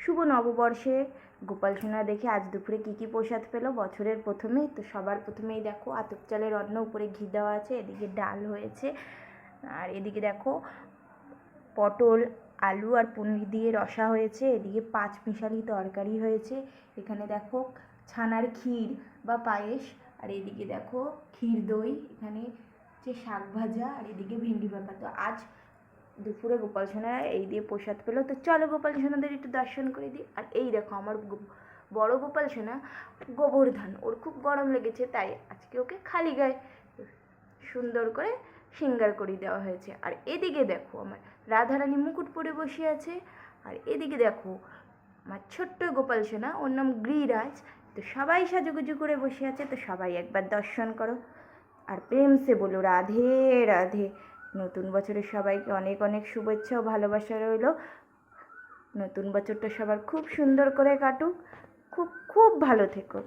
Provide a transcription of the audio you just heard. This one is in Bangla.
শুভ নববর্ষে গোপাল সোনা দেখে আজ দুপুরে কী প্রসাদ পেলো বছরের প্রথমেই। তো সবার প্রথমেই দেখো আতপ চালের অন্ন, উপরে ঘি দেওয়া আছে, এদিকে ডাল হয়েছে, আর এদিকে দেখো পটল আলু আর পনির দিয়ে রসা হয়েছে, এদিকে পাঁচমিশালি তরকারি হয়েছে, এখানে দেখো ছানার ক্ষীর বা পায়েস, আর এদিকে দেখো ক্ষীর দই, এখানে হচ্ছে শাক ভাজা, আর এদিকে ভেন্ডি ভাপা। তো আজ দুপুরে গোপাল সোনারা এই দিয়ে প্রসাদ পেলো। তো চলো গোপাল সোনাদের একটু দর্শন করে দিই। আর এই দেখো আমার বড় গোপাল সোনা গোবর্ধন, ওর খুব গরম লেগেছে, তাই আজকে ওকে খালি গায়ে সুন্দর করে সিঙ্গার করে দেওয়া হয়েছে। আর এদিকে দেখো আমার রাধারানী মুকুট পরে বসে আছে, আর এদিকে দেখো আমার ছোট্ট গোপাল সোনা, ওর নাম গিরিরাজ। তো সবাই সাজুগুজু করে বসে আছে, তো সবাই একবার দর্শন করো আর প্রেম সে বলো রাধে রাধে। নতুন বছরের সবাইকে অনেক অনেক শুভেচ্ছা ও ভালোবাসা রইল। নতুন বছরটা সবার খুব সুন্দর করে কাটুক, খুব খুব ভালো থেকো।